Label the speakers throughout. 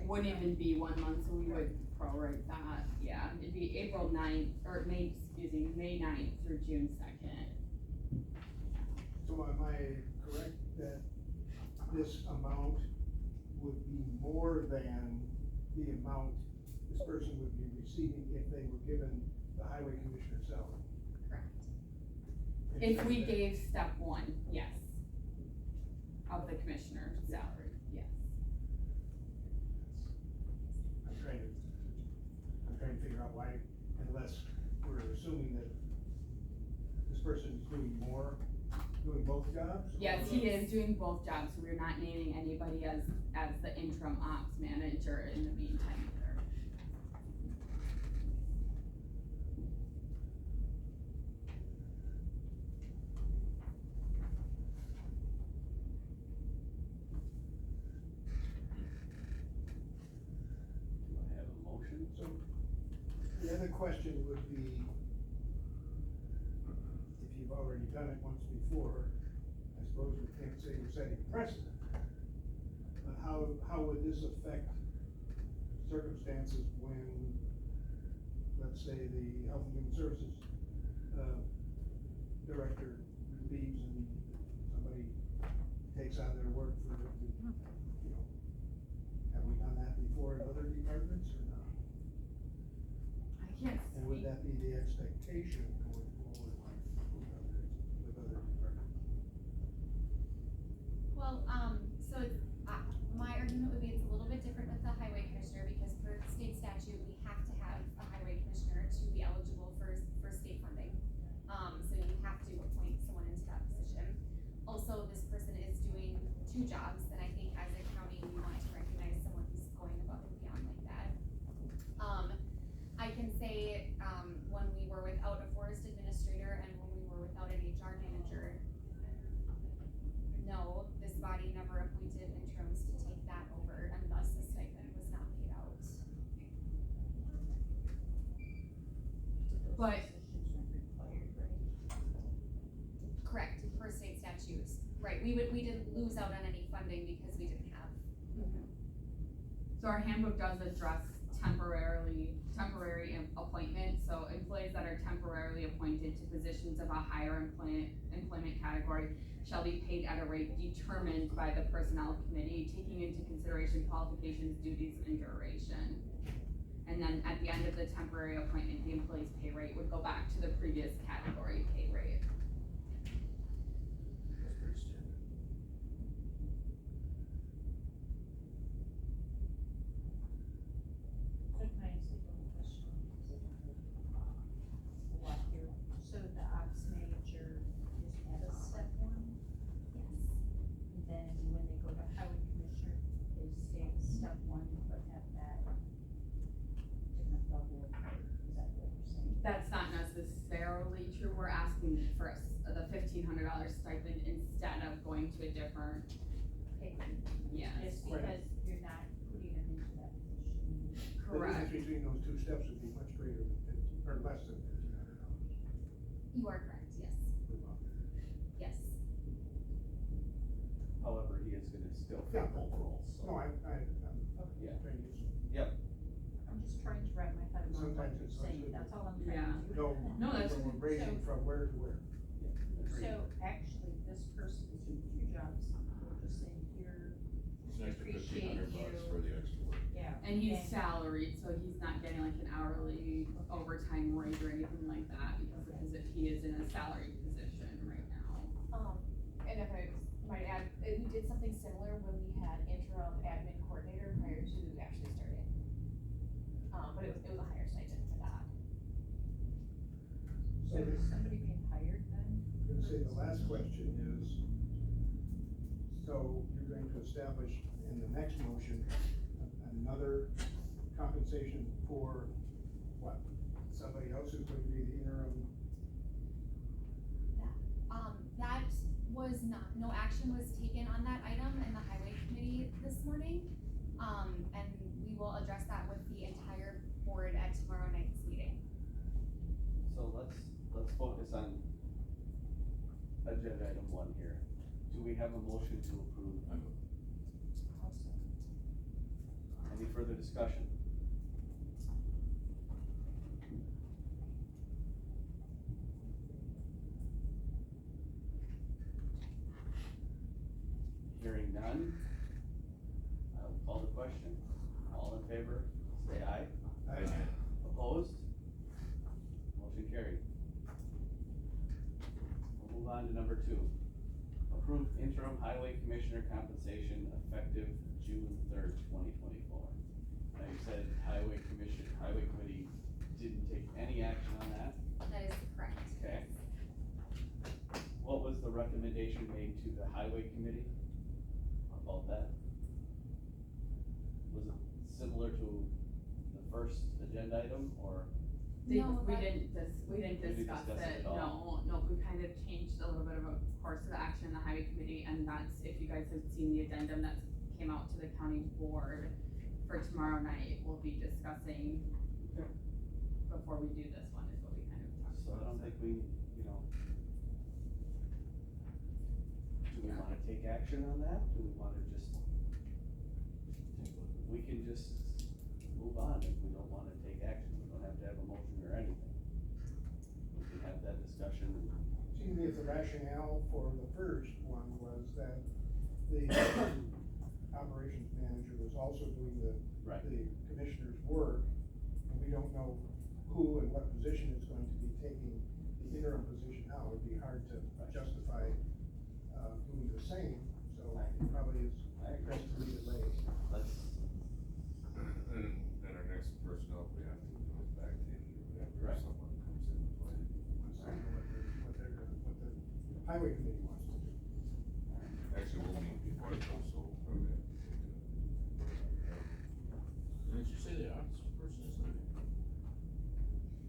Speaker 1: wouldn't even be 1 month, so we would prorate that, yeah, it'd be April 9th, or May 9th through June 2nd.
Speaker 2: So am I correct that this amount would be more than the amount this person would be receiving if they were given the highway commissioner salary?
Speaker 3: Correct.
Speaker 1: If we gave step 1, yes, of the commissioner's salary, yes.
Speaker 2: I'm trying to figure out why, unless we're assuming that this person is doing both jobs?
Speaker 1: Yes, he is doing both jobs, so we're not naming anybody as the interim ops manager in the meantime either.
Speaker 4: Do I have a motion?
Speaker 2: So, the other question would be, if you've already done it once before, I suppose we can't say we're setting precedent. But how would this affect circumstances when, let's say, the Health and Human Services, director leaves and somebody takes on their work for, have we done that before in other departments or not?
Speaker 1: I can't
Speaker 2: And would
Speaker 1: speak.
Speaker 2: that be the expectation going forward with other departments?
Speaker 3: Well, so it's, my argument would be it's a little bit different with the highway commissioner because per state statute, we have to have a highway commissioner to be eligible for state funding. So you have to appoint someone into that position. Also, this person is doing 2 jobs, and I think as a county, we want to recognize someone who's going above and beyond like that. I can say, when we were without a forest administrator and when we were without an HR manager, no, this body never appointed interims to take that over, and thus the stipend was not paid out.
Speaker 1: But
Speaker 3: Correct, per state statutes, right, we didn't lose out on any funding because we didn't have.
Speaker 1: So our handbook does address temporary appointment, so employees that are temporarily appointed to positions of a higher employment category shall be paid at a rate determined by the personnel committee, taking into consideration qualifications, duties, and duration. And then at the end of the temporary appointment, the employee's pay rate would go back to the previous category pay rate.
Speaker 4: That's pretty standard.
Speaker 5: So the ops manager is at a step 1,
Speaker 3: Yes.
Speaker 5: and then when they go to highway commissioner, they stay at step 1, but have that different level of pay. Is that what you're saying?
Speaker 1: That's not necessarily true, we're asking for the $1,500 stipend instead of going to a different,
Speaker 5: Okay,
Speaker 1: yes,
Speaker 5: just because you're not putting them into that position.
Speaker 1: correct.
Speaker 2: The difference between those 2 steps would be much greater than or less than $1,500.
Speaker 3: You are correct, yes, yes.
Speaker 4: However, he is gonna still fill both roles, so.
Speaker 2: No, I'm
Speaker 4: Yeah.
Speaker 2: trying to use.
Speaker 5: I'm just trying to wrap my head around what
Speaker 2: Sometimes
Speaker 5: you're
Speaker 2: it's
Speaker 5: saying,
Speaker 2: like-
Speaker 5: that's all I'm
Speaker 1: Yeah.
Speaker 5: trying to do.
Speaker 1: No, that's-
Speaker 2: When we're raising from where to where.
Speaker 5: So actually, this person is doing 2 jobs, we're just saying here,
Speaker 6: It's an extra
Speaker 5: appreciate
Speaker 6: $1,500
Speaker 5: you.
Speaker 6: for the extra work.
Speaker 5: yeah.
Speaker 1: And he's salaried, so he's not getting like an hourly overtime rate or anything like that, because he is in a salaried position right now.
Speaker 7: And if I might add, we did something similar when we had interim admin coordinator prior to actually starting. But it was a higher stipend for that.
Speaker 5: So is somebody being hired then?
Speaker 2: I'm gonna say the last question is, so you're going to establish in the next motion another compensation for what? Somebody else who's going to be the interim?
Speaker 3: That was no action was taken on that item in the highway committee this morning. And we will address that with the entire board at tomorrow night's meeting.
Speaker 4: So let's focus on agenda item 1 here. Do we have a motion to approve? Any further discussion? Hearing none, I will call the question. All in favor, say aye. Opposed? Motion carried. We'll move on to number 2. Approve interim highway commissioner compensation effective June 3rd, 2024. Now you said highway committee didn't take any action on that.
Speaker 3: That is correct.
Speaker 4: Okay. What was the recommendation made to the highway committee about that? Was it similar to the first agenda item, or?
Speaker 1: We
Speaker 3: No, that-
Speaker 1: didn't
Speaker 4: We didn't
Speaker 1: discuss
Speaker 4: discuss it
Speaker 1: it,
Speaker 4: at all.
Speaker 1: no, we kind of changed a little bit of a course of action in the highway committee, and that's, if you guys have seen the addendum that came out to the county board for tomorrow night, we'll be discussing before we do this one, is what we kind of talked
Speaker 4: So I
Speaker 1: about.
Speaker 4: don't think we, do we wanna take action on that? Do we wanna just, we can just move on if we don't wanna take action. We don't have to have a motion or anything. We can have that discussion.
Speaker 2: Seems to me if the rationale for the first one was that the operations manager was also doing the
Speaker 4: Right.
Speaker 2: commissioner's work, and we don't know who and what position is going to be taking the interim position now. It'd be hard to justify, doing the same, so it probably is
Speaker 4: I agree.
Speaker 2: best to leave it lay.
Speaker 4: Let's,
Speaker 6: And our next personnel, we have to go back to Interim after
Speaker 4: Right.
Speaker 6: someone comes in and play.
Speaker 2: Let's see what the highway committee wants to do.
Speaker 6: Actually, we'll meet before it goes, so probably have to take
Speaker 8: Didn't you say the office person is leaving?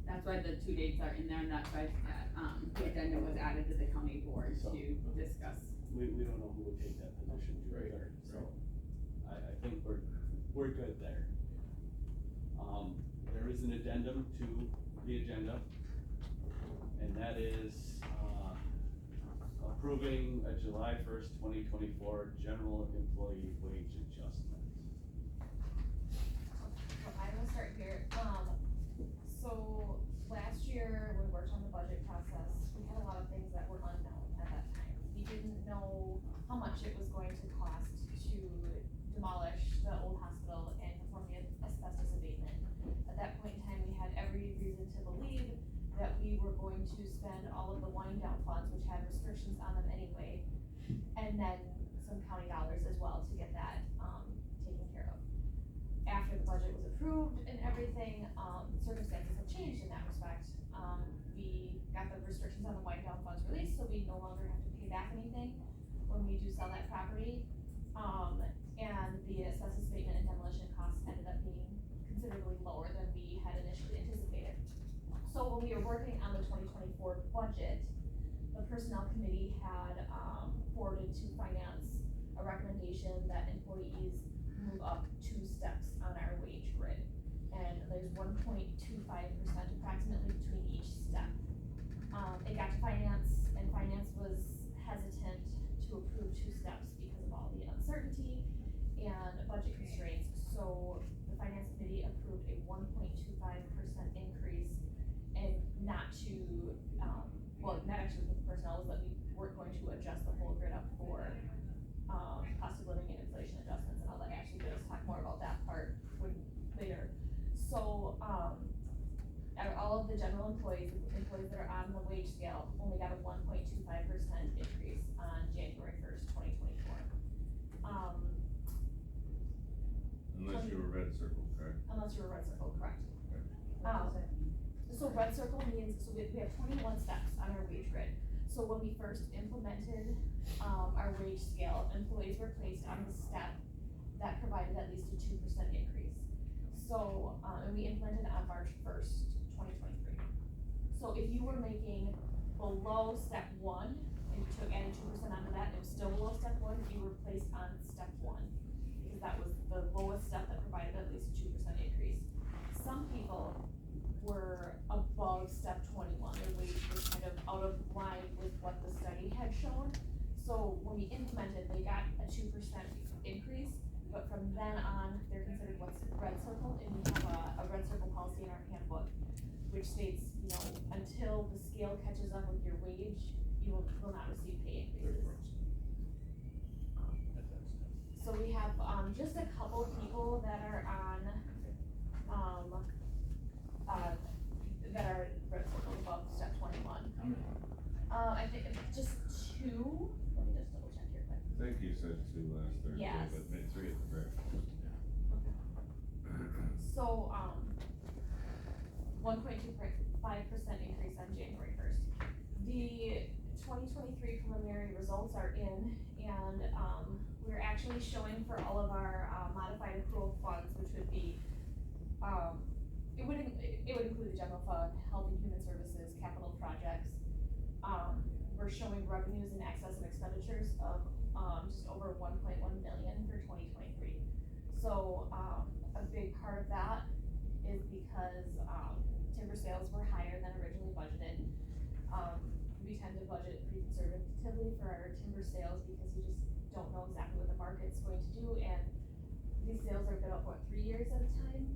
Speaker 1: That's why the 2 dates are in there, and that's why, the addendum was added to the county board
Speaker 4: So-
Speaker 1: to discuss.
Speaker 4: we don't know who would take that position June
Speaker 8: Right,
Speaker 4: 3rd, so
Speaker 8: right.
Speaker 4: I think we're good there. There is an addendum to the agenda, and that is, approving a July 1st, 2024 general employee wage adjustment.
Speaker 7: So I will start here, so last year, when we worked on the budget process, we had a lot of things that were unknown at that time. We didn't know how much it was going to cost to demolish the old hospital and perform the asbestos abatement. At that point in time, we had every reason to believe that we were going to spend all of the wind down funds, which had restrictions on them anyway, and then some county dollars as well to get that, taken care of. After the budget was approved and everything, circumstances have changed in that respect. We got the restrictions on the wind down funds released, so we no longer have to pay back anything when we do sell that property. And the asbestos abatement and demolition costs ended up being considerably lower than we had initially anticipated. So when we were working on the 2024 budget, the personnel committee had, forwarded to finance a recommendation that employees move up 2 steps on our wage grid. And there's 1.25% approximately between each step. It got to finance, and finance was hesitant to approve 2 steps because of all the uncertainty and budget constraints. So the finance committee approved a 1.25% increase, and not to, well, not actually with the personnel, was that we weren't going to adjust the whole grid up for, cost of living and inflation adjustments, and I'll let Ashley just talk more about that part later. So, out of all of the general employees that are on the wage scale, only got a 1.25% increase on January 1st, 2024.
Speaker 6: Unless you were red circle, correct?
Speaker 7: Unless you're a red circle, correct.
Speaker 5: What does that mean?
Speaker 7: So red circle means, so we have 21 steps on our wage grid. So when we first implemented, our wage scale, employees were placed on the step that provided at least a 2% increase. So, and we implemented on March 1st, 2023. So if you were making below step 1, and you took added 2% onto that, it was still below step 1, you were placed on step 1. Because that was the lowest step that provided at least a 2% increase. Some people were above step 21, their wage was kind of out of line with what the study had shown. So when we implemented, they got a 2% increase, but from then on, they're considered what's red circled, and we have a red circle policy in our handbook, which states, you know, until the scale catches up with your wage, you will not receive pay increases. So we have, just a couple people that are on, that are red circled above step 21.
Speaker 8: How many?
Speaker 7: I think just two, let me just double check here quick.
Speaker 6: I think you said 2 last Thursday,
Speaker 7: Yes.
Speaker 6: but maybe 3 at the very first.
Speaker 7: So, 1.25% increase on January first. The 2023 preliminary results are in, and, we're actually showing for all of our, modified accrual funds, which would be, it would include the general fund, health and human services, capital projects. We're showing revenues in excess of expenditures of, just over 1.1 million for 2023. So, a big part of that is because, timber sales were higher than originally budgeted. We tend to budget pretty conservatively for our timber sales because you just don't know exactly what the market's going to do, and these sales are bid out, what, 3 years at a time?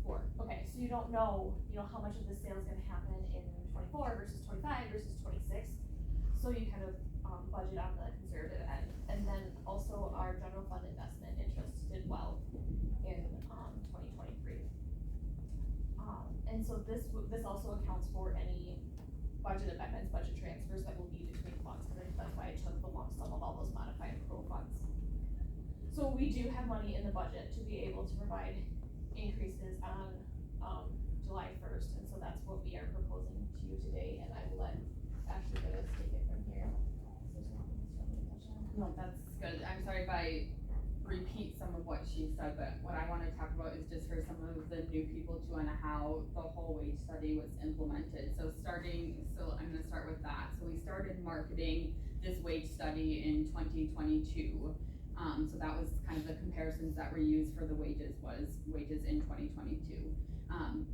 Speaker 7: Four, okay, so you don't know, how much of the sale is gonna happen in 24 versus 25 versus 26, so you kind of, budget on the conservative end. And then also our general fund investment interest did well in, 2023. And so this also accounts for any budget amendments, budget transfers that will be between funds, because that's why I took the lump sum of all those modified accrual funds. So we do have money in the budget to be able to provide increases on, July first, and so that's what we are proposing to you today, and I will let Ashley take it from here.
Speaker 1: No, that's good. I'm sorry if I repeat some of what she said, but what I wanna talk about is just for some of the new people too, on how the whole wage study was implemented. So I'm gonna start with that. So we started marketing this wage study in 2022. So that was kind of the comparisons that were used for the wages in 2022.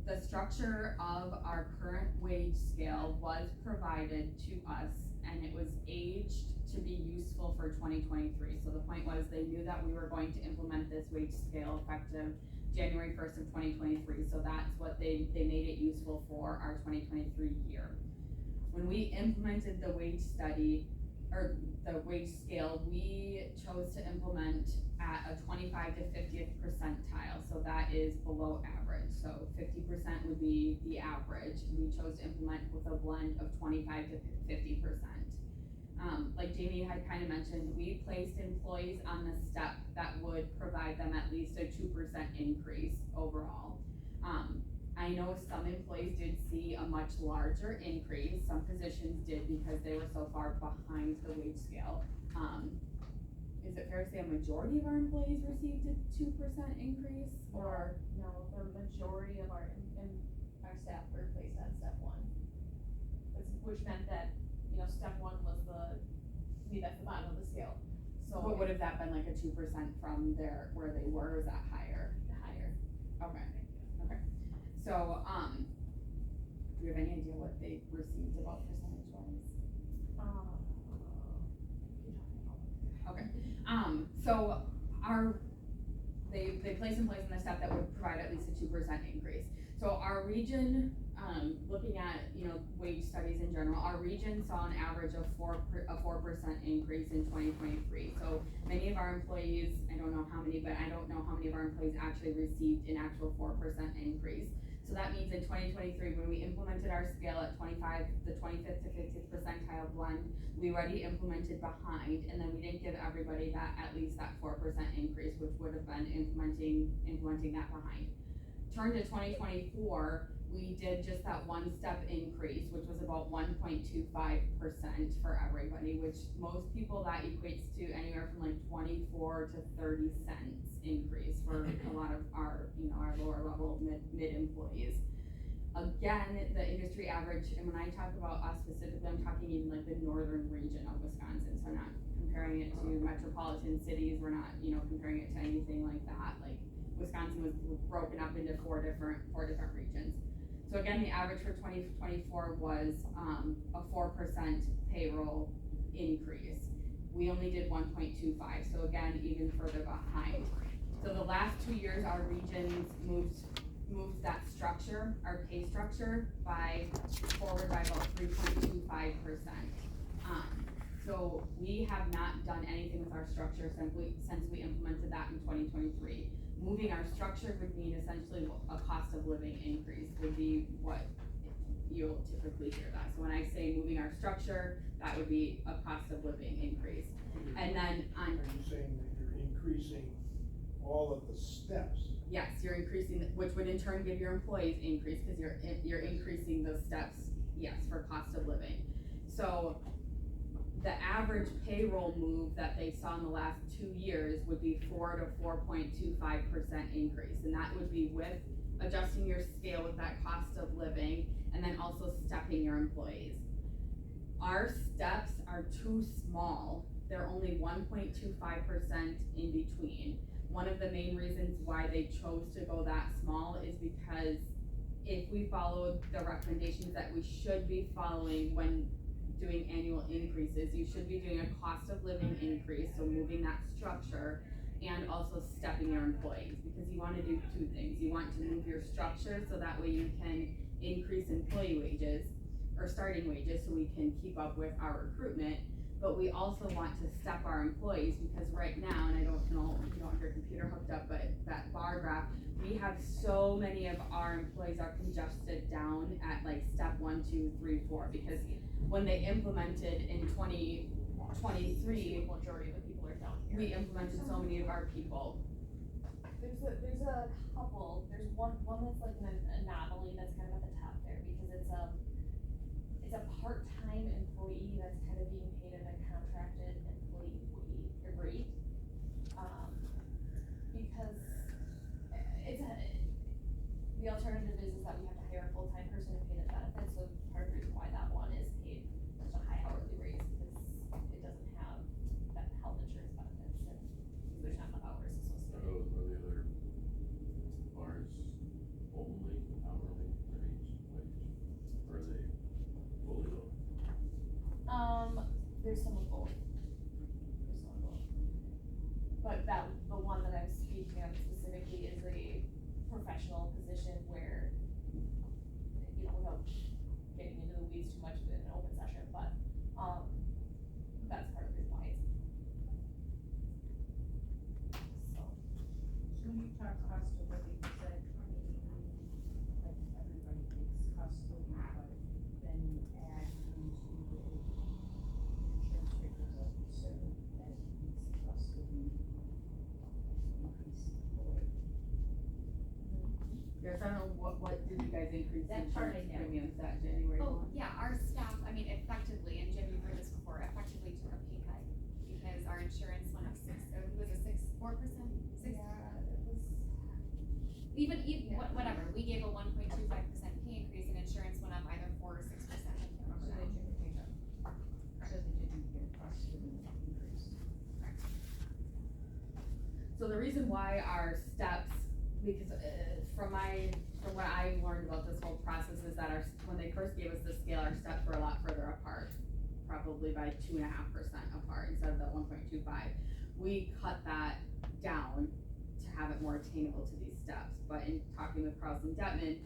Speaker 1: The structure of our current wage scale was provided to us, and it was aged to be useful for 2023. So the point was, they knew that we were going to implement this wage scale effective January 1st of 2023. So that's what they made it useful for our 2023 year. When we implemented the wage study, or the wage scale, we chose to implement at a 25 to 50th percentile, so that is below average. So 50% would be the average. We chose to implement with a blend of 25 to 50%. Like Jamie had kind of mentioned, we placed employees on the step that would provide them at least a 2% increase overall. I know some employees did see a much larger increase. Some positions did because they were so far behind the wage scale. Is it fair to say a majority of our employees received a 2% increase, or?
Speaker 7: No, the majority of our staff were placed at step one. Which meant that, step one was that's the bottom of the scale. So.
Speaker 1: What would have that been, like a 2% from where they were, or is that higher?
Speaker 7: Higher.
Speaker 1: Okay. So, do you have any idea what they received about percentage wise? Okay, so they placed in place in the step that would provide at least a 2% increase. So our region, looking at, wage studies in general, our region saw an average of a 4% increase in 2023. So many of our employees, I don't know how many, but I don't know how many of our employees actually received an actual 4% increase. So that means in 2023, when we implemented our scale at the 25th to 50th percentile blend, we already implemented behind, and then we didn't give everybody at least that 4% increase, which would have been implementing that behind. Turn to 2024, we did just that one step increase, which was about 1.25% for everybody, which most people that equates to anywhere from like 24 to 30 cents increase for a lot of our, our lower level mid employees. Again, the industry average, and when I talk about us specifically, I'm talking even like the northern region of Wisconsin, so I'm not comparing it to metropolitan cities, we're not, comparing it to anything like that. Like Wisconsin was broken up into four different regions. So again, the average for 2024 was a 4% payroll increase. we only did 1.25, so again, even further behind. So the last 2 years, our regions moved that structure, our pay structure forward by about 3.25%. So we have not done anything with our structure since we implemented that in 2023. Moving our structure would mean essentially a cost of living increase would be what you'll typically hear that. So when I say moving our structure, that would be a cost of living increase. And then
Speaker 2: Are you saying that you're increasing all of the steps?
Speaker 1: yes, you're increasing, which would in turn give your employees increase, cause you're increasing those steps, yes, for cost of living. So the average payroll move that they saw in the last 2 years would be 4 to 4.25% increase, and that would be with adjusting your scale with that cost of living, and then also stepping your employees. Our steps are too small, they're only 1.25% in between. One of the main reasons why they chose to go that small is because if we followed the recommendations that we should be following when doing annual increases, you should be doing a cost of living increase, so moving that structure, and also stepping your employees, because you wanna do two things. You want to move your structure, so that way you can increase employee wages, or starting wages, so we can keep up with our recruitment, but we also want to step our employees, because right now, and I don't know if you don't have your computer hooked up, but that bar graph, we have so many of our employees are congested down at like step 1, 2, 3, 4, because when they implemented in 2023,
Speaker 7: The majority of the people are down here.
Speaker 1: we implemented so many of our people.
Speaker 7: There's a couple, there's one that's like an anomaly that's kind of at the top there, because it's a part-time employee that's kind of being paid at a contracted employee rate. Because the alternative is that we have to hire a full-time person to pay the benefits, so part of the reason why that one is paid such a high hourly rate is because it doesn't have that health insurance benefits, and there's not enough hours associated.
Speaker 8: Are the other bars only hourly rates, wage, or are they fully low?
Speaker 7: There's some of both. But the one that I'm speaking of specifically is a professional position where, without getting into the weeds too much in an open session, but, that's part of the reason why it's. So.
Speaker 5: So when you talk cost of living, does that mean, like, everybody thinks cost of living, but then you add into the insurance rate goes up, so that means the cost of living increase away.
Speaker 1: Yes, I don't know, what did you guys increase
Speaker 5: That part I
Speaker 1: insurance
Speaker 5: know.
Speaker 1: premiums that January
Speaker 3: Oh,
Speaker 1: 1?
Speaker 3: yeah, our staff, I mean, effectively, and Jim, you've heard this before, effectively took a pay cut, because our insurance went up 4%, 6?
Speaker 7: Yeah, it was.
Speaker 3: Even,
Speaker 7: Yeah.
Speaker 3: whatever, we gave a 1.25% pay increase, and insurance went up either 4 or 6%, I can't
Speaker 5: So
Speaker 3: remember
Speaker 5: they
Speaker 3: now.
Speaker 5: took a pay cut. So they didn't get a cost of living increase.
Speaker 1: So the reason why our steps, because from what I learned about this whole process is that when they first gave us the scale, our steps were a lot further apart, probably by 2.5% apart instead of that 1.25. We cut that down to have it more attainable to these steps, but in talking with Carlson Detman,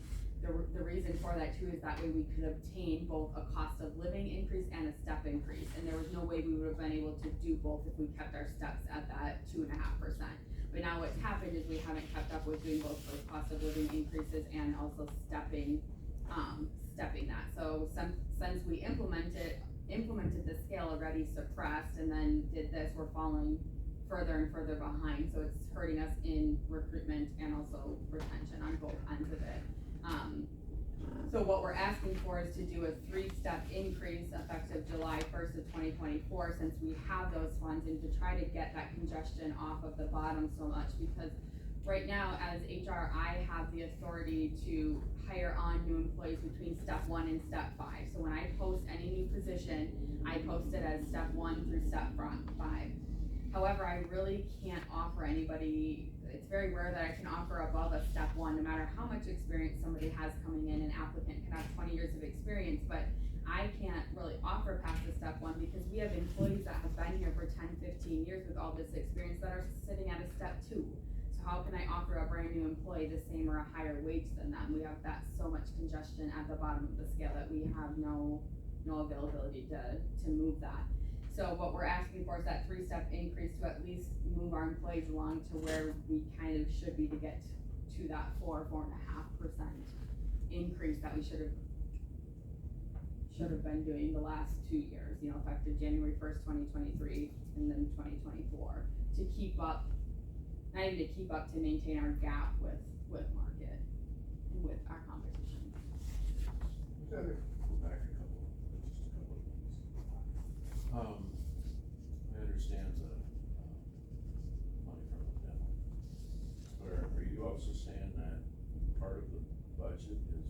Speaker 1: the reason for that too is that way we could obtain both a cost of living increase and a step increase, and there was no way we would have been able to do both if we kept our steps at that 2.5%. But now what's happened is we haven't kept up with doing both those cost of living increases and also stepping that. So since we implemented the scale already suppressed and then did this, we're falling further and further behind. So it's hurting us in recruitment and also retention on both ends of it. So what we're asking for is to do a 3-step increase effective July 1st of 2024, since we have those funds, and to try to get that congestion off of the bottom so much, because right now as HR, I have the authority to hire on new employees between step 1 and step 5. So when I post any new position, I post it as step 1 through step 5. However, I really can't offer anybody, it's very rare that I can offer above a step 1, no matter how much experience somebody has coming in. An applicant can have 20 years of experience, but I can't really offer past a step step one, because we have employees that have been here for 10, 15 years with all this experience that are sitting at a step two. So how can I offer a brand new employee the same or a higher wage than them? We have that so much congestion at the bottom of the scale that we have no availability to move that. So what we're asking for is that 3-step increase to at least move our employees along to where we kind of should be to get to that 4.5% increase that we should have been doing the last 2 years, effective January 1st, 2023, and then 2024, to keep up, not even to keep up, to maintain our gap with market and with our competition.
Speaker 2: So there-
Speaker 8: Go back just a couple of things. I understand the, money from the demo. But are you also saying that part of the budget is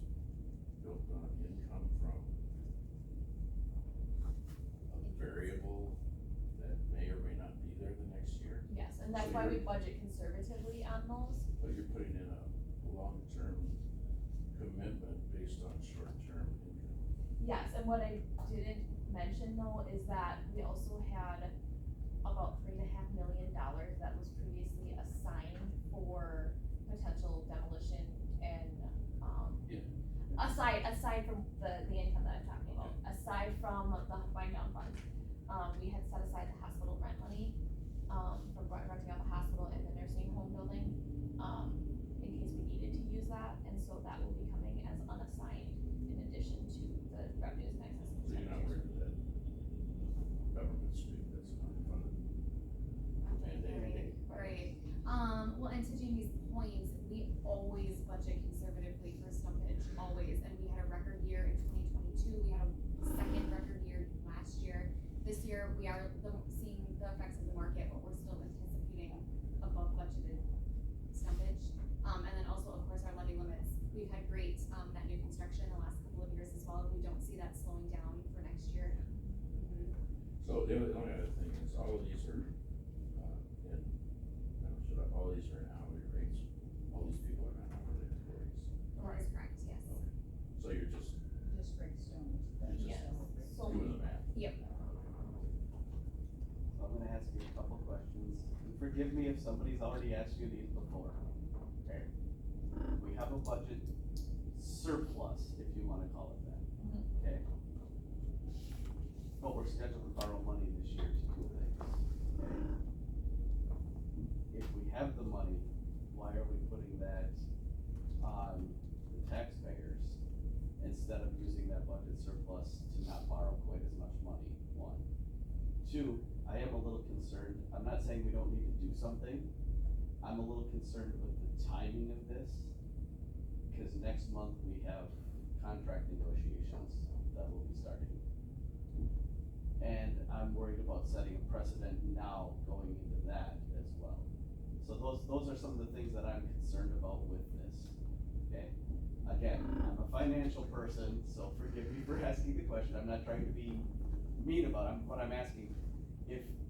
Speaker 8: built on income from a variable that may or may not be there the next year?
Speaker 7: Yes, and that's
Speaker 8: So
Speaker 7: why we
Speaker 8: you're-
Speaker 7: budget conservatively on those.
Speaker 8: But you're putting in a long-term commitment based on short-term income.
Speaker 7: Yes, and what I didn't mention though is that we also had about $3.5 million that was previously assigned for potential demolition and,
Speaker 8: Yeah.
Speaker 7: aside from the income that I'm talking about, aside from the wind down funds, we had set aside the hospital rent money, from renting out the hospital and the nursing home building, in case we needed to use that, and so that will be coming as unassigned in addition to the revenues and excess
Speaker 8: So you're not worried that government speak that's unfunded mandate?
Speaker 3: Right, well, and to Jamie's point, we always budget conservatively for stumpage, always, and we had a record year in 2022, we had a second record year last year. This year, we are seeing the effects of the market, but we're still anticipating above budgeted stumpage. And then also, of course, our levy limits, we've had great, net new construction the last couple of years as well, and we don't see that slowing down for next year.
Speaker 8: So the only other thing is all of these are, all these are in hourly rates, all these people are not hourly employees.
Speaker 3: That is correct, yes.
Speaker 8: So you're just
Speaker 5: Just break stones.
Speaker 8: You're just
Speaker 7: So
Speaker 8: doing the math.
Speaker 3: Yep.
Speaker 4: So I'm gonna ask you a couple questions, and forgive me if somebody's already asked you these before, okay? We have a budget surplus, if you wanna call it that, okay? But we're scheduled to borrow money this year to do things, okay? If we have the money, why are we putting that on the taxpayers instead of using that budget surplus to not borrow quite as much money, one? Two, I am a little concerned, I'm not saying we don't need to do something, I'm a little concerned with the timing of this, because next month we have contract negotiations that will be starting. And I'm worried about setting a precedent now going into that as well. So those are some of the things that I'm concerned about with this, okay? Again, I'm a financial person, so forgive me for asking the question, I'm not trying to be mean about it, but I'm asking,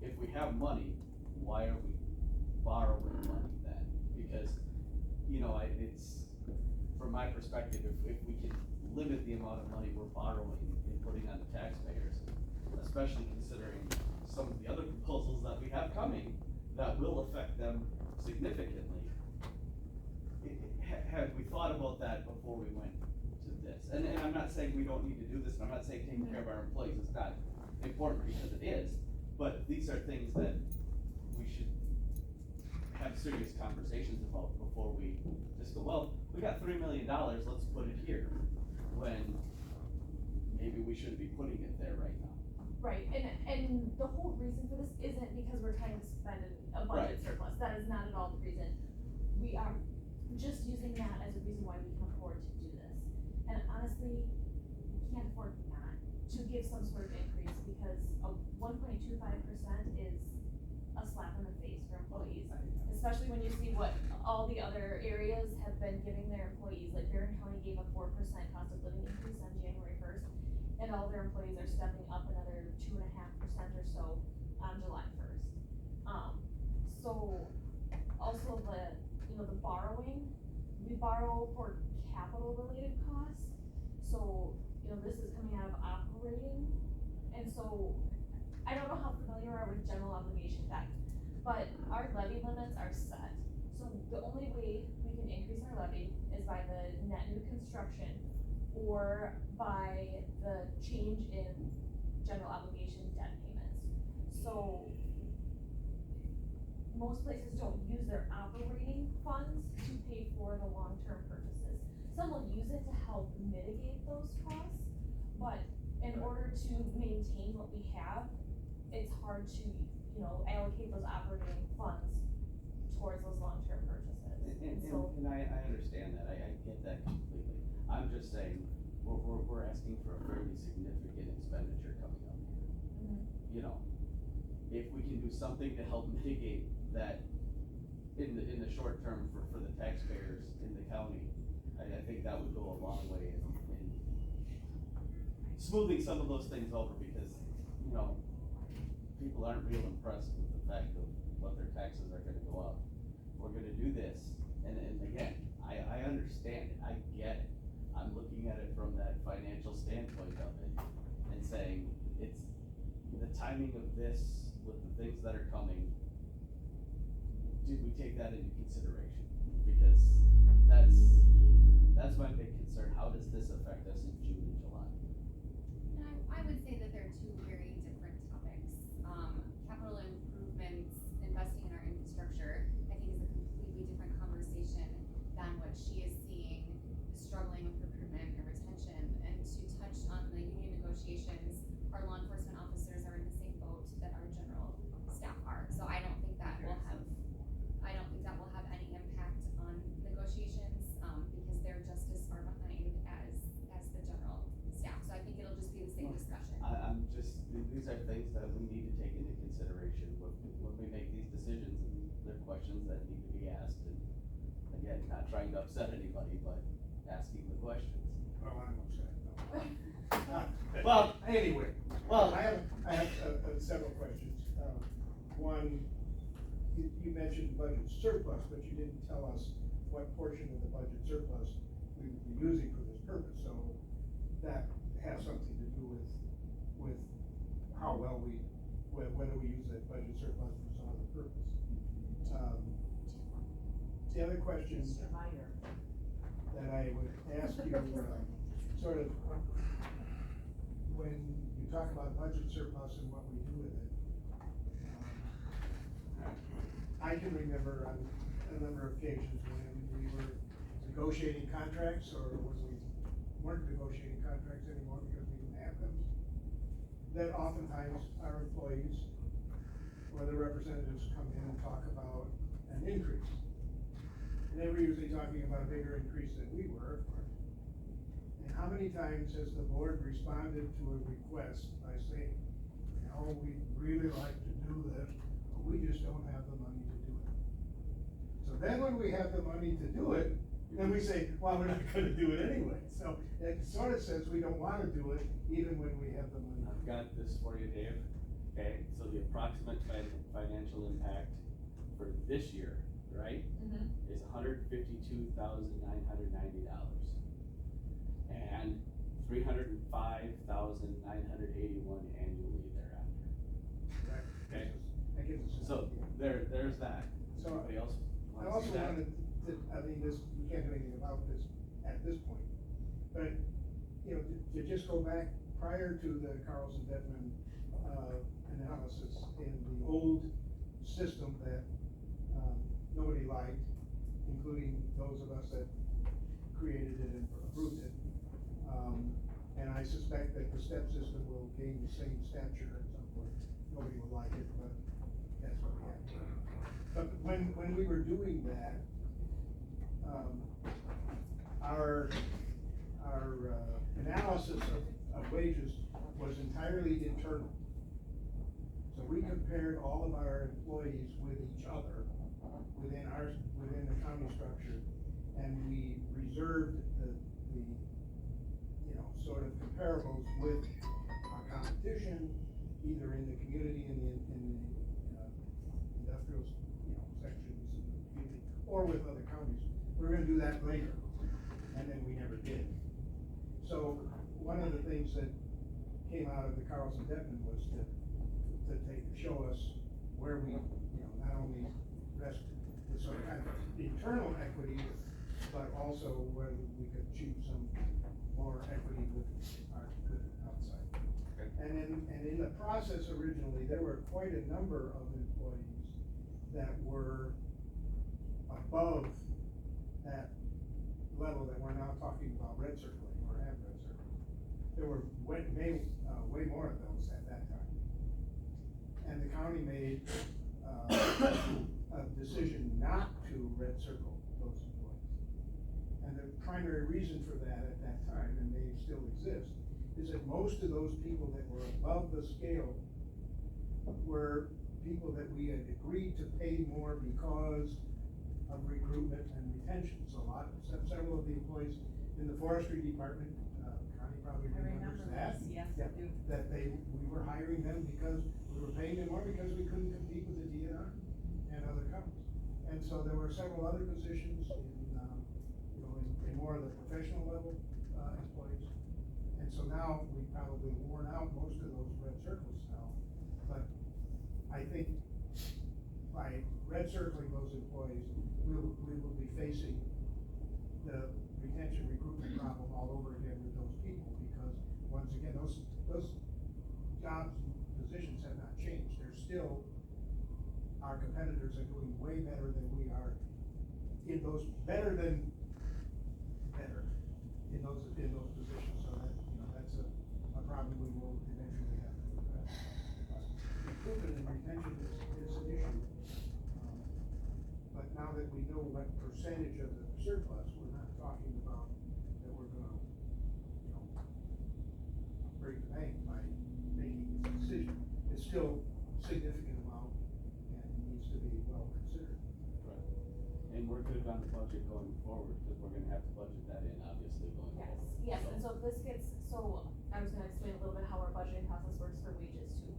Speaker 4: if we have money, why are we borrowing money then? Because, it's, from my perspective, if we can limit the amount of money we're borrowing and putting on the taxpayers, especially considering some of the other proposals that we have coming that will affect them significantly. Have we thought about that before we went to this? And I'm not saying we don't need to do this, and I'm not saying taking care of our employees is not important, because it is, but these are things that we should have serious conversations about before we just go, well, we got $3 million, let's put it here, when maybe we shouldn't be putting it there right now.
Speaker 7: Right, and the whole reason for this isn't because we're trying to spend a budget surplus, that is not at all the reason. We are just using that as a reason why we can afford to do this. And honestly, we can't afford not to give some sort of increase, because a 1.25% is a slap in the face for employees. Especially when you see what all the other areas have been giving their employees, like Barron County gave a 4% cost of living increase on January 1st. And all their employees are stepping up another 2.5% or so on July 1st. So also the borrowing, we borrow for capital related costs. So, this is coming out of operating. And so So, I don't know how familiar you are with general obligation debt, but our levy limits are set. So the only way we can increase our levy is by the net new construction or by the change in general obligation debt payments. So most places don't use their operating funds to pay for the long-term purchases. Some will use it to help mitigate those costs, but in order to maintain what we have, it's hard to, allocate those operating funds towards those long-term purchases.
Speaker 4: And I understand that, I get that completely. I'm just saying, we're asking for a fairly significant expenditure coming up here.
Speaker 7: Mhm.
Speaker 4: You know, if we can do something to help mitigate that in the short term for the taxpayers in the county, I think that would go a long way in smoothing some of those things over, because, people aren't real impressed with the fact of what their taxes are gonna go up. We're gonna do this, and again, I understand it, I get it. I'm looking at it from that financial standpoint of it, and saying, it's the timing of this with the things that are coming. Did we take that into consideration? Because that's my big concern. How does this affect us in June and July?
Speaker 3: And I would say that they're two very different topics. Capital improvements, investing in our infrastructure, I think is a completely different conversation than what she is seeing, struggling with recruitment and retention. And to touch on the union negotiations, our law enforcement officers are in the same boat that our general staff are. So I don't think that will have any impact on negotiations, because they're just as far behind as the general staff. So I think it'll just be the same discussion.
Speaker 4: I'm just, these are things that we need to take into consideration when we make these decisions, and they're questions that need to be asked, and again, not trying to upset anybody, but asking the questions.
Speaker 2: Well, I'm upset, no.
Speaker 4: Well, anyway, well.
Speaker 2: I have several questions. One, you mentioned budget surplus, but you didn't tell us what portion of the budget surplus we would be using for this purpose, so that has something to do with how well whether we use that budget surplus for some other purpose. The other question that I would ask you, sort of, when you talk about budget surplus and what we do with it, I can remember on a number of occasions when we were negotiating contracts, or when we weren't negotiating contracts anymore because we didn't have them, that oftentimes our employees or the representatives come in and talk about an increase. And they were usually talking about a bigger increase than we were. And how many times has the board responded to a request by saying, we'd really like to do this, but we just don't have the money to do it. So then when we have the money to do it, then we say, well, we're not gonna do it anyway. So it sort of says we don't wanna do it even when we have the money.
Speaker 4: I've got this for you, Dave. Okay, so the approximate financial impact for this year, right, is $152,990, and $305,981 annually thereafter.
Speaker 2: Right.
Speaker 4: Okay.
Speaker 2: That gives us.
Speaker 4: So there's that.
Speaker 2: So
Speaker 4: Anybody else
Speaker 2: I
Speaker 4: want to
Speaker 2: also
Speaker 4: see that?
Speaker 2: wanted to, we can't do anything about this at this point, but, to just go back prior to the Carlson-Detman, analysis in the old system that, nobody liked, including those of us that created it and approved it. And I suspect that the step system will gain the same stature at some point. Nobody will like it, but that's what we have. But when we were doing that, our analysis of wages was entirely internal. So we compared all of our employees with each other within the county structure, and we reserved the sort of comparables with our competition, either in the community, in the industrial, sections of the community, or with other counties. We're gonna do that later, and then we never did. So one of the things that came out of the Carlson Detman was to show us where we, not only rest with some kind of internal equity, but also whether we could achieve some more equity with our outside.
Speaker 6: Okay.
Speaker 2: And in the process originally, there were quite a number of employees that were above that level that we're now talking about red circling or have red circling. There were way more of those at that time. And the county made a decision not to red circle those employees. And the primary reason for that at that time, and they still exist, is that most of those people that were above the scale were people that we had agreed to pay more because of recruitment and retention. So several of the employees in the forestry department, Connie probably
Speaker 5: I
Speaker 2: remembers
Speaker 5: remember
Speaker 2: that.
Speaker 5: this, yes,
Speaker 2: Yeah,
Speaker 5: I do.
Speaker 2: that we were hiring them because we were paying them more because we couldn't compete with the DNR and other companies. And so there were several other positions in more of the professional level, employees. And so now we've probably worn out most of those red circles now. But I think by red circling those employees, we will be facing the retention recruitment problem all over again with those people, because once again, those jobs and positions have not changed. They're still, our competitors are doing way better than we are in those, better in those positions. So that, that's a problem we will eventually have to address. Recruitment and retention is an issue. But now that we know what percentage of the surplus, we're not talking about that we're gonna, break the bank by making this decision. It's still a significant amount and needs to be well considered.
Speaker 4: Right. And we're good on the budget going forward, because we're gonna have to budget that in, obviously, going forward.
Speaker 7: Yes, and so this gets, I was gonna explain a little bit how our budgeting process works for wages too.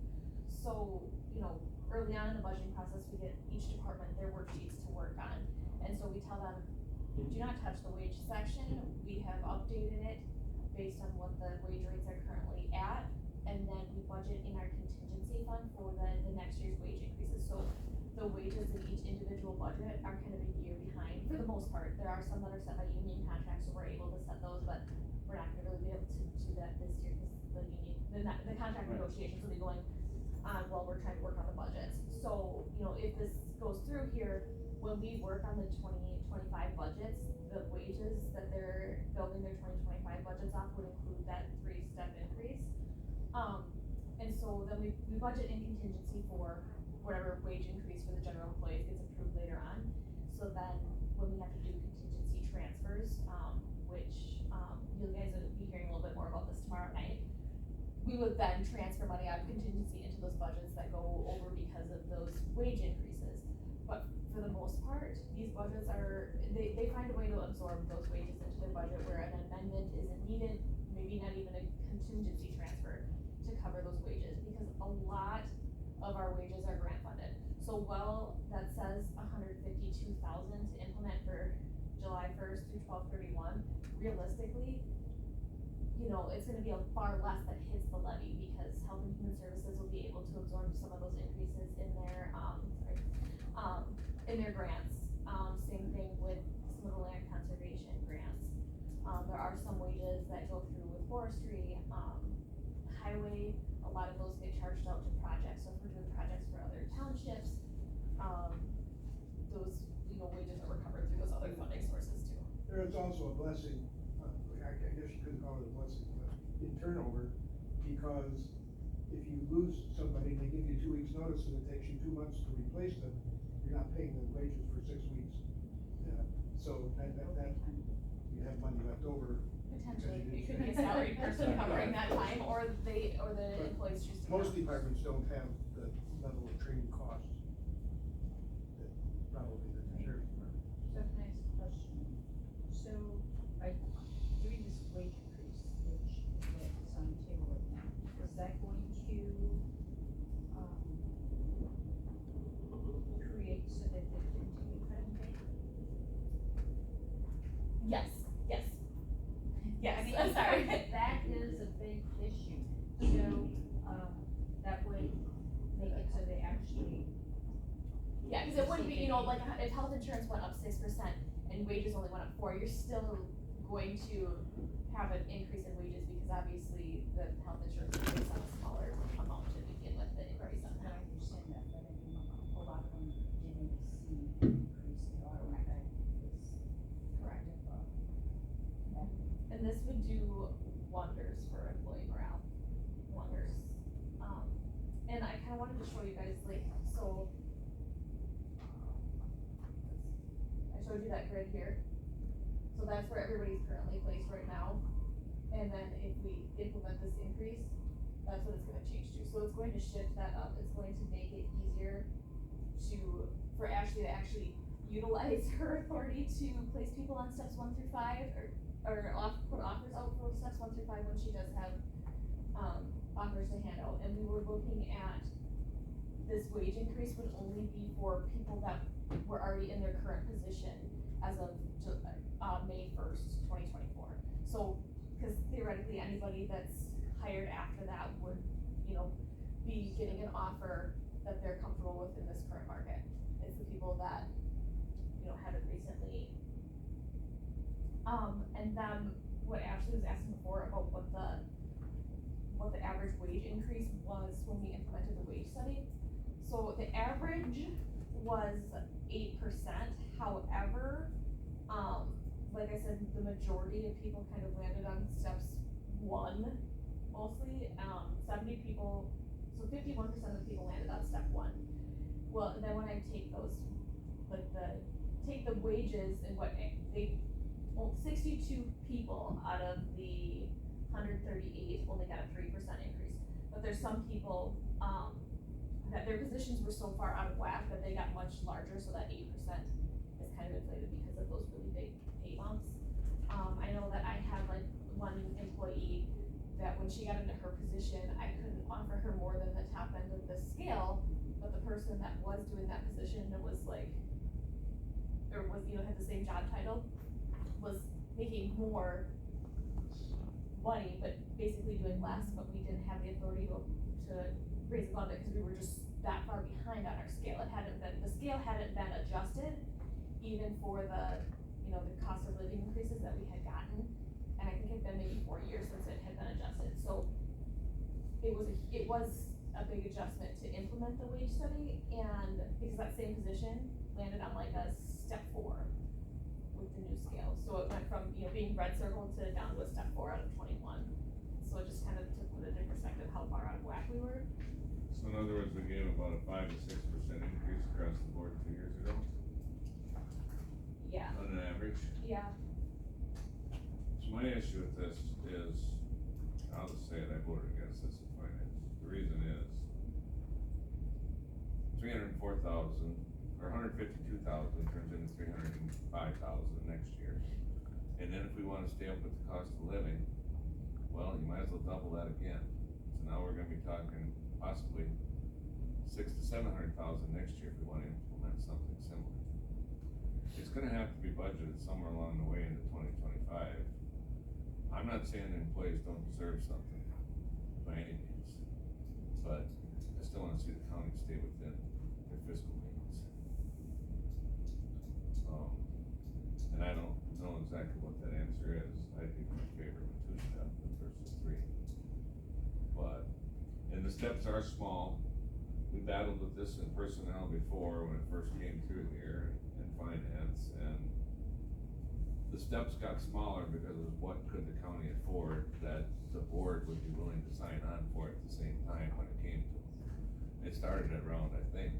Speaker 7: So, early on in the budgeting process, we get each department their worksheets to work on. And so we tell them, do not touch the wage section, we have updated it based on what the wage rates are currently at. And then we budget in our contingency fund for the next year's wage increases. So the wages in each individual budget are kind of a year behind for the most part. There are some that are set by union contracts, so we're able to set those, but we're not gonna really be able to do that this year because the contract
Speaker 4: Right.
Speaker 7: negotiations will be going on while we're trying to work on the budgets. So, if this goes through here, when we work on the 2025 budgets, the wages that they're building their 2025 budgets off would include that 3-step increase. And so then we budget in contingency for whatever wage increase for the general employees gets approved later on. So then when we have to do contingency transfers, which, you guys will be hearing a little bit more about this tomorrow night, we would then transfer money out of contingency into those budgets that go over because of those wage increases. But for the most part, these budgets they find a way to absorb those wages into their budget where an amendment isn't needed, maybe not even a contingency transfer to cover those wages, because a lot of our wages are grant funded. So that says $152,000 to implement for July 1st through 12/31, realistically, it's gonna be a far less that hits the levy, because Health and Human Services will be able to absorb some of those increases in their, in their grants. Same thing with some of the land conservation grants. There are some wages that go through with forestry, highway, a lot of those get charged out to projects. So if we're doing projects for other townships, those, wages are recovered through those other funding sources too.
Speaker 2: There is also a blessing, I guess you couldn't call it a blessing, but in turnover, because if you lose somebody, they give you 2 weeks' notice and it takes you 2 months to replace them, you're not paying them wages for 6 weeks. So that you have money left over.
Speaker 7: Potentially, it could be a salaried person covering that time, or the employees choose to.
Speaker 2: Most departments don't have the level of training costs that probably the sheriff's department.
Speaker 5: So can I ask a question? So, doing this wage increase, which is on the table right now, is that going to, create so that they continue cutting pay?
Speaker 7: Yes,
Speaker 5: I mean,
Speaker 7: I'm sorry.
Speaker 5: that is a big issue, because
Speaker 7: cause it wouldn't be, you know, like, if health insurance went up 6% and wages only went up 4%, you're still going to have an increase in wages, because obviously the health insurance is based on a smaller amount to begin with, the increase on
Speaker 5: I
Speaker 7: that.
Speaker 5: understand that, but I mean, a lot of them didn't see increase at all, and that is
Speaker 7: Correct.
Speaker 5: kind of,
Speaker 7: And this would do wonders for employee morale, wonders. And I kinda wanted to show you guys, like, so. I showed you that grid here. So that's where everybody's currently placed right now. And then if we implement this increase, that's what it's gonna change to. So it's going to shift that up. It's going to make it easier for Ashley to actually utilize her authority to place people on steps 1 through 5, or put offers out for steps 1 through 5 when she does have, offers to hand out. And we were looking at, this wage increase would only be for people that were already in their current position as of May 1st, 2024. So, cause theoretically, anybody that's hired after that would, you know, be getting an offer that they're comfortable with in this current market. It's the people that, you know, haven't recently. And then what Ashley was asking before about what the average wage increase was when we implemented the wage study. So the average was 8%, however, like I said, the majority of people kind of landed on steps 1, mostly, 70 people, so 51% of people landed on step 1. Well, and then when I take those, like take the wages and what well, 62 people out of the 138 only got a 3% increase. But there's some people, that their positions were so far out of whack that they got much larger, so that 8% is kind of inflated because of those really big pay bumps. I know that I had like one employee that when she got into her position, I couldn't offer her more than the top end of the scale, but the person that was doing that position that was like, or was, you know, had the same job title, was making more money, but basically doing less, but we didn't have the authority to raise above it, because we were just that far behind on our scale. The scale hadn't been adjusted even for the, you know, the cost of living increases that we had gotten. And I think it had been maybe 4 years since it had been adjusted. So it was a big adjustment to implement the wage study, and because that same position landed on like a step 4 with the new scale. So it went from, you know, being red circled to down to a step 4 out of 21. So it just kind of to put it in perspective how far out of whack we were.
Speaker 6: So in other words, we gave about a 5 to 6% increase across the board 2 years ago,
Speaker 7: Yeah.
Speaker 6: on an average.
Speaker 7: Yeah.
Speaker 6: So my issue with this is, I'll just say it, I voted against this in finance. The reason is 304,000 or 152,000 turns into 305,000 next year. And then if we wanna stay up with the cost of living, well, you might as well double that again. So now we're gonna be talking possibly 600,000 to 700,000 next year if we wanna implement something similar. It's gonna have to be budgeted somewhere along the way into 2025. I'm not saying the employees don't deserve something by any means, but I still wanna see the county stay within their fiscal means. And I don't know exactly what that answer is. I'd be in favor of a 2-step versus 3. But, and the steps are small. We battled with this in personnel before when it first came through here in finance, and the steps got smaller because of what could the county afford that the board would be willing to sign on for at the same time when it came to it. It started at around, I think,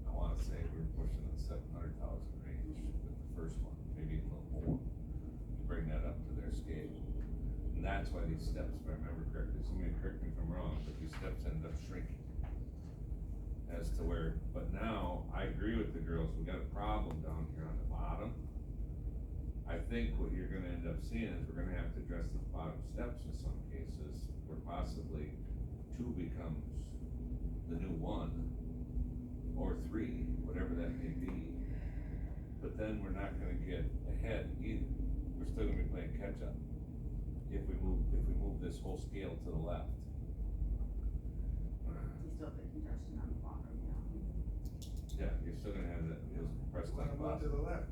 Speaker 6: I wanna say we were pushing the 700,000 range with the first one, maybe a little more, to bring that up to their scale. And that's why these steps, if I remember correctly, somebody correct me if I'm wrong, but these steps ended up shrinking. As to where, but now, I agree with the girls, we got a problem down here on the bottom. I think what you're gonna end up seeing is we're gonna have to address the bottom steps in some cases, where possibly 2 becomes the new 1, or 3, whatever that may be. But then we're not gonna get ahead either, we're still gonna be playing catch up. If we move this whole scale to the left.
Speaker 9: You still have the congestion on the bottom, yeah.
Speaker 6: Yeah, you still gonna have that, just press
Speaker 2: Let
Speaker 6: that
Speaker 2: them move to
Speaker 6: button.
Speaker 2: the left.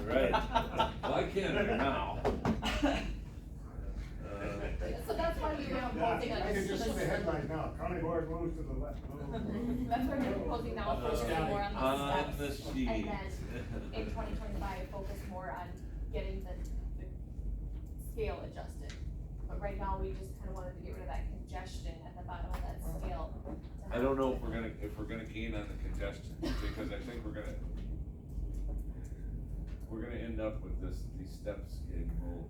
Speaker 6: Right. Well, I can't there now.
Speaker 7: So that's why we were
Speaker 2: Yeah,
Speaker 7: proposing
Speaker 2: I
Speaker 7: like.
Speaker 2: can just see the headline now, county board moves to the left.
Speaker 7: That's why we're proposing now, focusing more on
Speaker 6: On
Speaker 7: the
Speaker 6: the
Speaker 7: steps,
Speaker 6: sheet.
Speaker 7: and then in 2025, focus more on getting the scale adjusted. But right now, we just kinda wanted to get rid of that congestion at the bottom of that scale.
Speaker 6: I don't know if we're gonna gain on the congestion, because I think we're gonna end up with these steps getting moved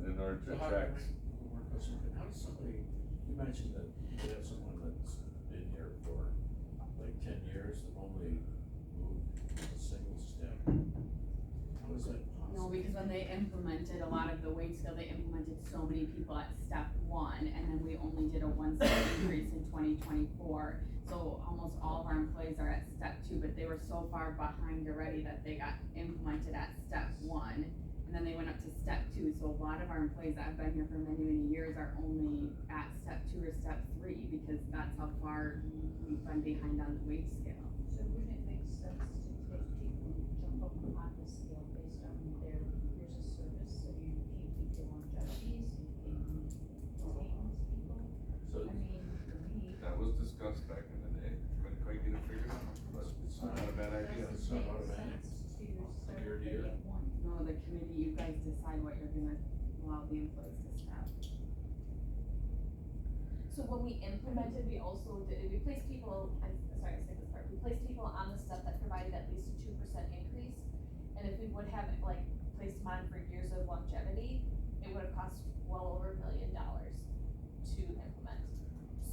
Speaker 6: in order to attract.
Speaker 8: How does somebody, you mentioned that you have someone that's been here for like 10 years, that only moved a single step. How is that possible?
Speaker 1: No, because when they implemented a lot of the wage scale, they implemented so many people at step 1, and then we only did a 1 step increase in 2024. So almost all of our employees are at step 2, but they were so far behind already that they got implemented at step 1. And then they went up to step 2, so a lot of our employees that have been here for many, many years are only at step 2 or step 3, because that's how far we've been behind on the wage scale.
Speaker 5: So wouldn't it make sense to take people who jump up on the scale based on their years of service, so you keep the longevities, you can retain these people?
Speaker 8: So
Speaker 5: I mean, we.
Speaker 6: That was discussed back in the day, couldn't quite get it figured out, but it's not a bad idea.
Speaker 8: It's not automatic. Year to year.
Speaker 1: No, the committee, you guys decide what you're gonna allow the employees to step.
Speaker 7: So when we implemented, we also did, we placed people, I'm sorry, I skipped this part, we placed people on the step that provided at least a 2% increase. And if we would have like placed them on for years of longevity, it would have cost well over $1 million to implement.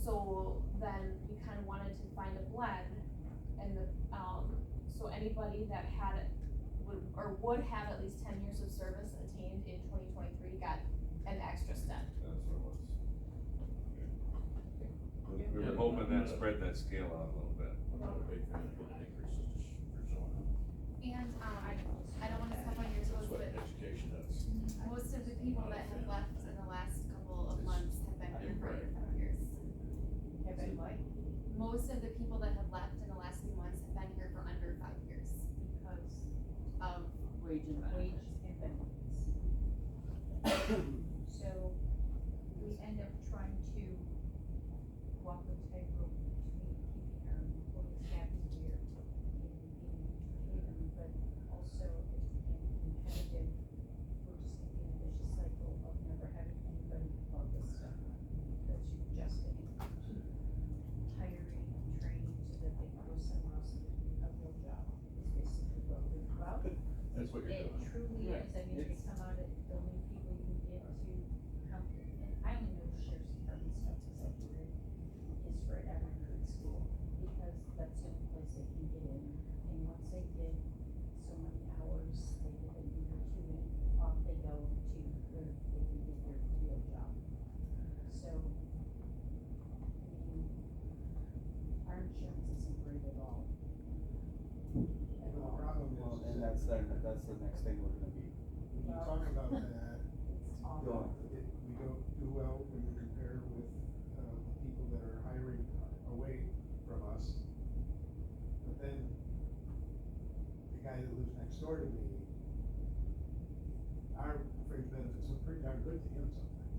Speaker 7: So then we kind of wanted to find a blend, and so anybody that had would have at least 10 years of service attained in 2023 got an extra step.
Speaker 6: That's what it was. We were hoping that spread that scale out a little bit.
Speaker 8: I'm not a big fan of getting increases just for showing up.
Speaker 3: And, I don't wanna step on your
Speaker 8: That's
Speaker 3: toes,
Speaker 8: what
Speaker 3: but
Speaker 8: education does.
Speaker 3: most of the people that have left in the last couple of months have been here for under 5 years.
Speaker 5: Have been like,
Speaker 3: Most of the people that have left in the last few months have been here for under 5 years
Speaker 5: because
Speaker 3: of
Speaker 1: Wage and
Speaker 5: wage
Speaker 1: benefits.
Speaker 5: and benefits. So we end up trying to walk the tightrope between keeping our employees happy here and being entertaining, but also being competitive. We're just in the vicious cycle of never having anybody above this stuff, because you're just keep hiring and training so that they can go somewhere else and do a real job, is basically what we're about.
Speaker 8: That's what you're
Speaker 5: It
Speaker 8: doing.
Speaker 5: truly
Speaker 6: Right.
Speaker 5: is, I mean, they
Speaker 6: It's-
Speaker 5: come out at the only people you can get to come, and I only know sheriff's department stuff because I do it, is for every grade school, because that's the only place they can get in. And once they get so many hours, they get a year or two in, off they go to where they can get their real job. So, I mean, our insurance isn't great at all. At
Speaker 2: The
Speaker 5: all.
Speaker 2: problem is.
Speaker 4: Well, and that's the next thing we're gonna be.
Speaker 2: When you talk about that,
Speaker 5: It's awful.
Speaker 2: we don't do well when you compare with, the people that are hiring away from us. But then, the guy that lives next door to me, our fringe benefits look pretty darn good to him sometimes.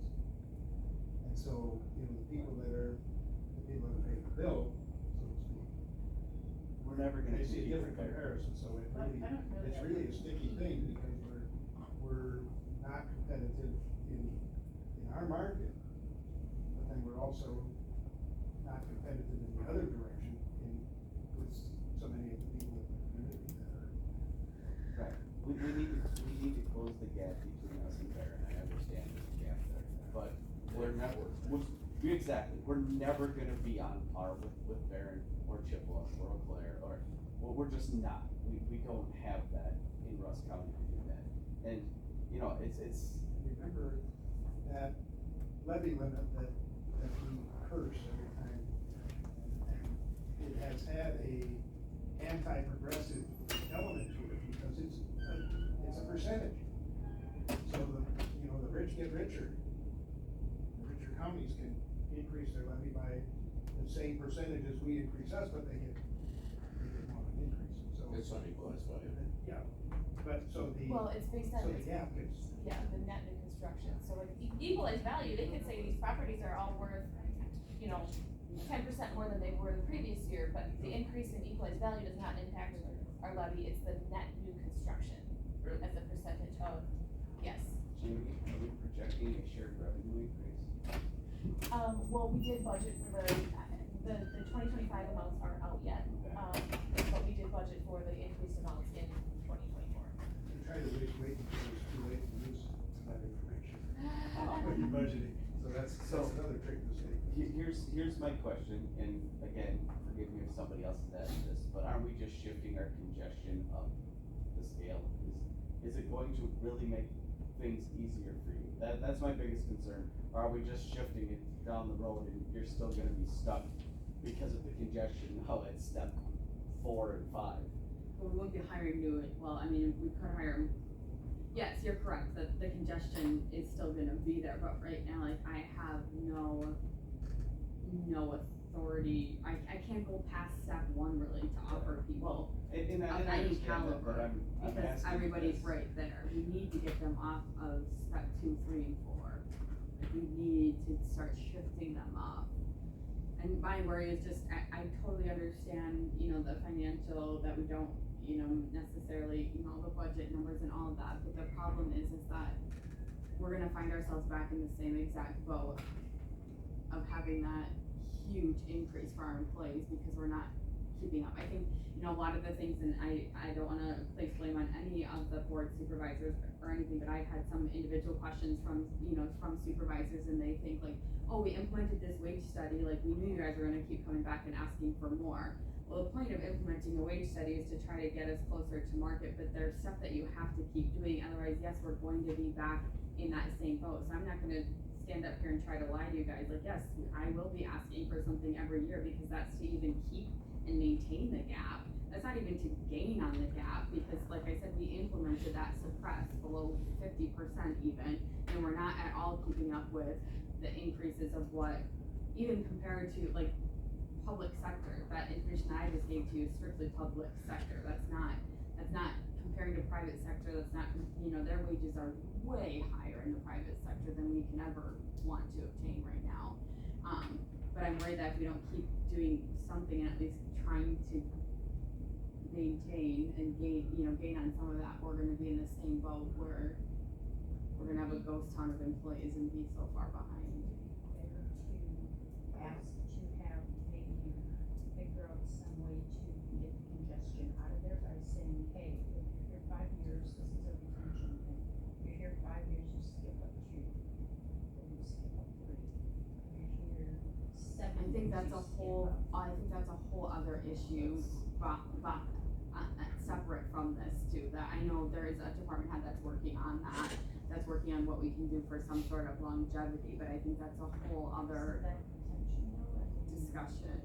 Speaker 2: And so, the people that pay the bill, so to speak,
Speaker 4: We're never gonna
Speaker 2: they see a
Speaker 4: be
Speaker 2: different
Speaker 4: compared.
Speaker 2: comparison, so it
Speaker 5: I
Speaker 2: really,
Speaker 5: don't know
Speaker 2: it's
Speaker 5: that.
Speaker 2: really a sticky thing, because we're not competitive in our market, but then we're also not competitive in the other direction with so many of the people in the community that are.
Speaker 4: Right, we need to close the gap between us and Barron, I understand there's a gap there, but we're never, we're never gonna be on par with Barron or Chippewa or Eau Claire, well, we're just not, we don't have that in Rusk County to do that, and, it's.
Speaker 2: Remember that levy limit that we curse every time, and it has had a anti-progressive element to it, because it's a percentage. So the rich get richer. The richer counties can increase their levy by the same percentage as we increase us, but they get more of an increase, so.
Speaker 8: It's unequalized value.
Speaker 2: Yeah, but so the,
Speaker 7: Well, it's based on,
Speaker 2: so the gap gets,
Speaker 7: yeah, the net new construction, so like equalized value, they could say these properties are all worth, 10% more than they were the previous year, but the increase in equalized value does not impact our levy, it's the net new construction as a percentage of, yes.
Speaker 4: Jamie, are we projecting a shared revenue increase?
Speaker 7: Well, we did budget for the 2025 amounts aren't out yet, but we did budget for the increased amounts in 2024.
Speaker 2: you're trying to wait until it's too late to use that information when you're budgeting, so that's another trick to say.
Speaker 4: Here's my question, and again, forgive me if somebody else has asked this, but are we just shifting our congestion up the scale? Is it going to really make things easier for you? That's my biggest concern. Or are we just shifting it down the road and you're still gonna be stuck because of the congestion now at step 4 and 5?
Speaker 1: Well, we won't be hiring new, well, I mean, we could hire, yes, you're correct, that the congestion is still gonna be there, but right now, like, I have no authority, I can't go past step 1 really to offer people
Speaker 4: And
Speaker 1: of
Speaker 4: I
Speaker 1: any
Speaker 4: understand that, but
Speaker 1: caliber,
Speaker 4: I'm
Speaker 1: because
Speaker 4: asking
Speaker 1: everybody's
Speaker 4: this.
Speaker 1: right there. We need to get them off of step 2, 3, and 4. Like, we need to start shifting them up. And my worry is just, I totally understand, the financial, that we don't, necessarily, the budget numbers and all of that, but the problem is that we're gonna find ourselves back in the same exact boat of having that huge increase for our employees because we're not keeping up. I think, a lot of the things, and I don't wanna place blame on any of the board supervisors or anything, but I've had some individual questions from supervisors, and they think like, oh, we implemented this wage study, like, we knew you guys were gonna keep coming back and asking for more. Well, the point of implementing a wage study is to try to get us closer to market, but there's stuff that you have to keep doing, otherwise, yes, we're going to be back in that same boat. So I'm not gonna stand up here and try to lie to you guys, like, yes, I will be asking for something every year, because that's to even keep and maintain the gap. That's not even to gain on the gap, because like I said, we implemented that suppress below 50% even, and we're not at all keeping up with the increases of what, even compared to like public sector. That information I just gave to you is strictly public sector. That's not comparing to private sector. That's not, their wages are way higher in the private sector than we can ever want to obtain right now. But I'm worried that if we don't keep doing something and at least trying to maintain and gain on some of that, we're gonna be in the same boat where we're gonna have a ghost town of employees and be so far behind.
Speaker 5: Better to ask to have maybe figure out some way to get the congestion out of there by saying, hey, if you're here 5 years, this is a retention thing. If you're here 5 years, you skip up 2, then you skip up 3. If you're here 7
Speaker 1: I think
Speaker 5: years,
Speaker 1: that's
Speaker 5: you
Speaker 1: a
Speaker 5: skip
Speaker 1: whole,
Speaker 5: up.
Speaker 1: other issue, separate from this too, that I know there is a department head that's working on that, that's working on what we can do for some sort of longevity, but I think that's a whole other
Speaker 5: So that retention though, I mean,
Speaker 1: discussion.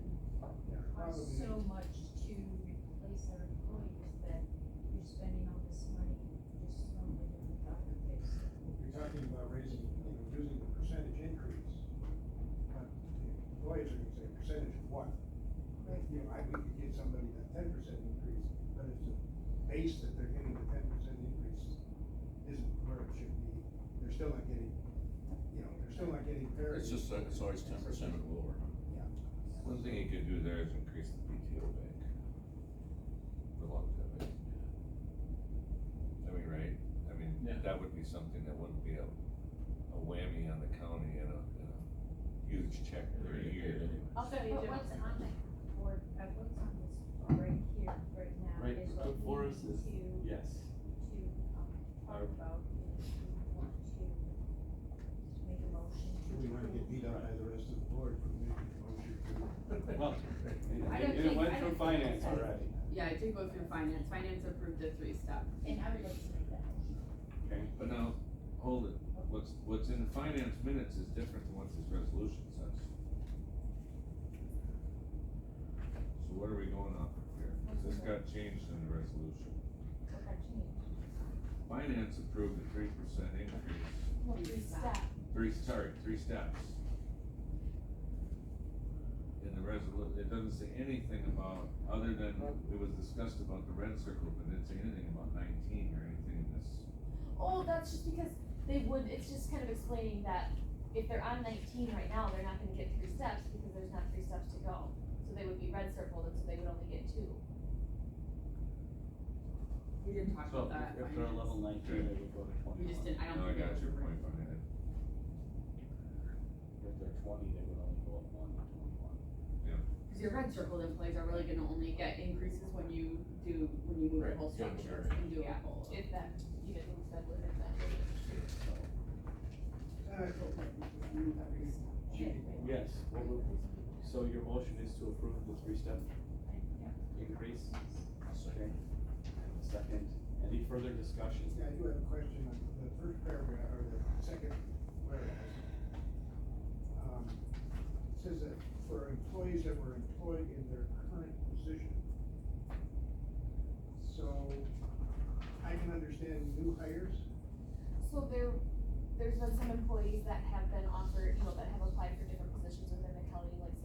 Speaker 2: Yeah,
Speaker 5: costs
Speaker 2: probably.
Speaker 5: so much to replace our employees that you're spending all this money just throwing it in the bucket, basically.
Speaker 2: You're talking about raising, using the percentage increase, but the employees are gonna say percentage of what?
Speaker 5: Right.
Speaker 2: We could get somebody that 10% increase, but if the base that they're getting, the 10% increase isn't where it should be, they're still not getting, parity.
Speaker 8: It's just, it's always 10% or lower, huh?
Speaker 2: Yeah.
Speaker 6: One thing you could do there is increase the PTO bank for longevity. Right?
Speaker 8: Yeah.
Speaker 6: That would be something that wouldn't be a whammy on the county and a huge check every year.
Speaker 7: I'll show you.
Speaker 5: But what's on the board, what's on this right here, right now,
Speaker 4: Right,
Speaker 5: is what
Speaker 4: before
Speaker 5: we
Speaker 4: us
Speaker 5: need
Speaker 4: is,
Speaker 5: to
Speaker 4: yes.
Speaker 5: talk about, is we want to make a motion to
Speaker 2: We wanna get beat up by the rest of the board for making a motion to.
Speaker 4: Well,
Speaker 1: I don't
Speaker 4: it
Speaker 1: think-
Speaker 4: went
Speaker 1: I
Speaker 4: through
Speaker 1: don't
Speaker 4: finance
Speaker 1: think-
Speaker 4: already.
Speaker 1: Yeah, I did go through finance. Finance approved the 3-step.
Speaker 5: And I would like to make that motion.
Speaker 4: Okay.
Speaker 6: But now, hold it, what's in the finance minutes is different than what this resolution says. So what are we going off of here? 'Cause this got changed in the resolution.
Speaker 7: What got changed?
Speaker 6: Finance approved a 3% increase,
Speaker 7: Well, 3 step.
Speaker 6: three steps. In the resolution, it doesn't say anything about, other than it was discussed about the red circle, but it didn't say anything about 19 or anything in this.
Speaker 7: Oh, that's just because they would, it's just kind of explaining that if they're on 19 right now, they're not gonna get 3 steps because there's not 3 steps to go. So they would be red circled, and so they would only get 2.
Speaker 1: We didn't talk
Speaker 4: So
Speaker 1: about that.
Speaker 4: if they're level 19, they would go to 21.
Speaker 1: We just didn't, I don't
Speaker 6: No, I
Speaker 1: think.
Speaker 6: got
Speaker 1: it was
Speaker 6: your
Speaker 1: written.
Speaker 6: point on it.
Speaker 4: If they're 20, they would only go up 1 to 21.
Speaker 1: Cause your red circled employees are really gonna only get increases when you move the
Speaker 8: Right,
Speaker 1: whole
Speaker 8: yeah,
Speaker 1: structure
Speaker 8: sure.
Speaker 1: and do a
Speaker 7: Yeah,
Speaker 1: whole.
Speaker 7: if that even moves them within that range too, so.
Speaker 4: Yes, so your motion is to approve the 3-step increase? Okay. Second, any further discussion?
Speaker 2: Yeah, I do have a question on the first paragraph, or the second whereas. It says that for employees that were employed in their current position. So, I can understand new hires,
Speaker 7: So there's been some employees that have been offered, that have applied for different positions within the county, like